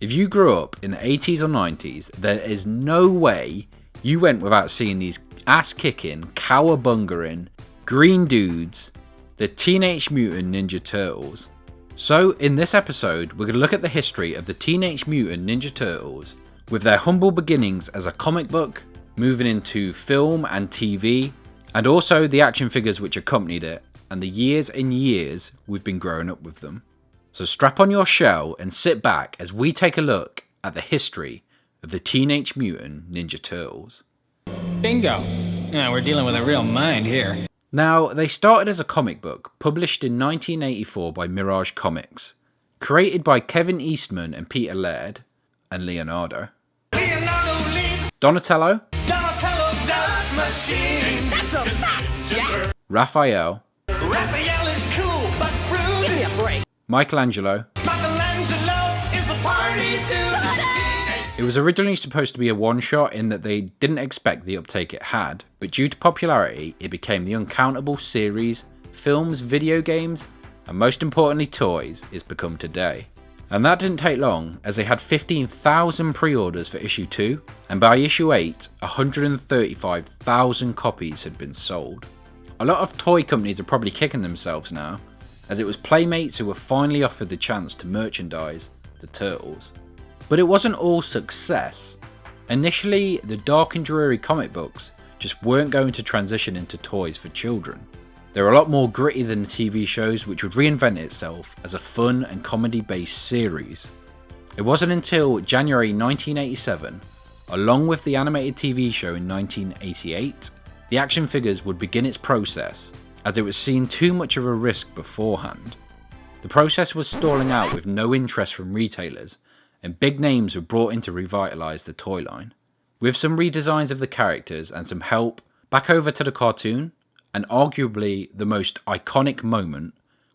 If you grew up in the 80s or 90s, there is no way you went without seeing these ass-kicking, cowabungering, green dudes, the Teenage Mutant Ninja Turtles. So in this episode, we're going to look at the history of the Teenage Mutant Ninja Turtles, with their humble beginnings as a comic book, moving into film and TV, and also the action figures which accompanied it, and the years and years we've been growing up with them. So strap on your shell and sit back as we take a look at the history of the Teenage Mutant Ninja Turtles. Bingo! Now we're dealing with a real mind here. Now, they started as a comic book, published in 1984 by Mirage Comics, created by Kevin Eastman and Peter Laird, and Leonardo. Donatello. Does machine. That's a fact, Jack. Raphael. Raphael is cool, but rude. Give me a break. Michelangelo. Michelangelo is a party dude. It was originally supposed to be a one-shot in that they didn't expect the uptake it had, but due to popularity, it became the uncountable series, films, video games, and most importantly toys it's become today. And that didn't take long, as they had 15,000 pre-orders for issue 2, and by issue 8, 135,000 copies had been sold. A lot of toy companies are probably kicking themselves now, as it was Playmates who were finally offered the chance to merchandise the Turtles. But it wasn't all success. Initially, the dark and dreary comic books just weren't going to transition into toys for children. They were a lot more gritty than the TV shows, which would reinvent itself as a fun and comedy-based series. It wasn't until January 1987, along with the animated TV show in 1988, the action figures would begin its process, as it was seen too much of a risk beforehand. The process was stalling out with no interest from retailers, and big names were brought in to revitalise the toy line. With some redesigns of the characters and some help back over to the cartoon, and arguably the most iconic moment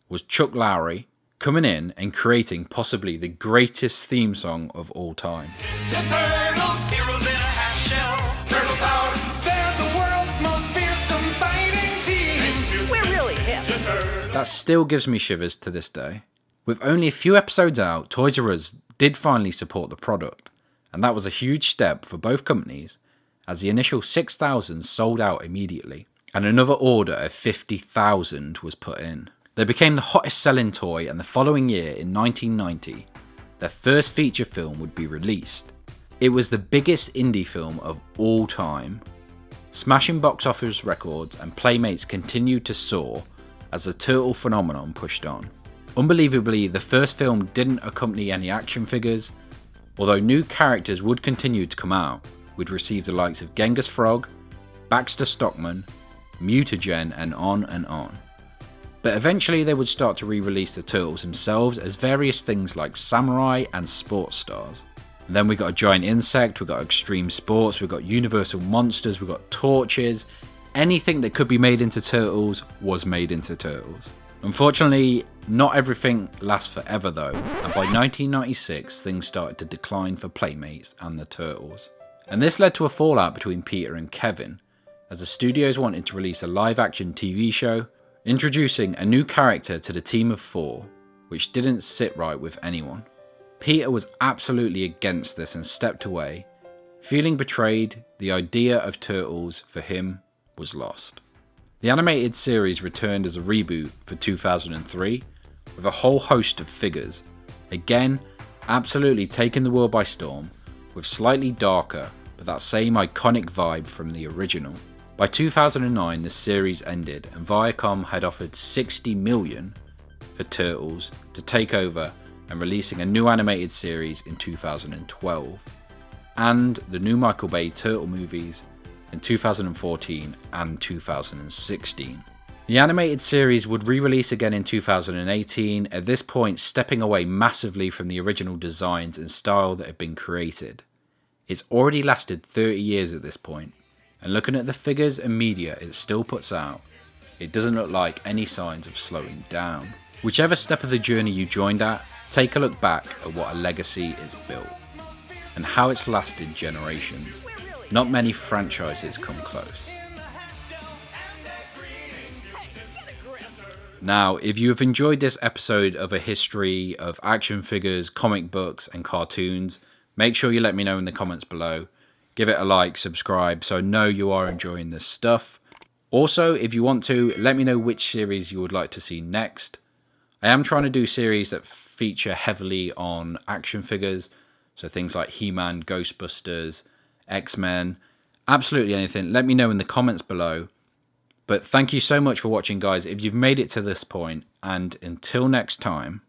was Chuck Lorre coming in and creating possibly the greatest theme song of all time. Ninja Turtles, heroes in a half shell, turtle power, they're the world's most fearsome fighting team. We're really hip. That still gives me shivers to this day. With only a few episodes out, Toys R Us did finally support the product, and that was a huge step for both companies, as the initial 6,000 sold out immediately, and another order of 50,000 was put in. They became the hottest selling toy, and the following year, in 1990, their first feature film would be released. It was the biggest indie film of all time, smashing box office records, and Playmates continued to soar as the turtle phenomenon pushed on. Unbelievably, the first film didn't accompany any action figures, although new characters would continue to come out. We'd receive the likes of Genghis Frog, Baxter Stockman, Mutagen, and on and on. But eventually they would start to re-release the Turtles themselves as various things like Samurai and Sports Stars. And then we got a giant insect, we got extreme sports, we got universal monsters, we got torches. Anything that could be made into Turtles was made into Turtles. Unfortunately, not everything lasts forever though, and by 1996 things started to decline for Playmates and the Turtles. And this led to a fallout between Peter and Kevin, as the studios wanted to release a live-action TV show, introducing a new character to the team of 4, which didn't sit right with anyone. Peter was absolutely against this and stepped away. Feeling betrayed, the idea of Turtles for him was lost. The animated series returned as a reboot for 2003, with a whole host of figures, again absolutely taking the world by storm, with slightly darker but that same iconic vibe from the original. By 2009 the series ended, and Viacom had offered $60 million for Turtles to take over, and releasing a new animated series in 2012, and the new Michael Bay Turtle movies in 2014 and 2016. The animated series would re-release again in 2018, at this point stepping away massively from the original designs and style that had been created. It's already lasted 30 years at this point, and looking at the figures and media it still puts out, it doesn't look like any signs of slowing down. Whichever step of the journey you joined at, take a look back at what a legacy is built, and how it's lasted generations. Not many franchises come close. Now, if you have enjoyed this episode of a history of action figures, comic books, and cartoons, make sure you let me know in the comments below. Give it a like, subscribe, so I know you are enjoying this stuff. Also, if you want to, let me know which series you would like to see next. I am trying to do series that feature heavily on action figures, so things like He-Man, Ghostbusters, X-Men, absolutely anything. Let me know in the comments below. But thank you so much for watching, guys, if you've made it to this point, and until next time.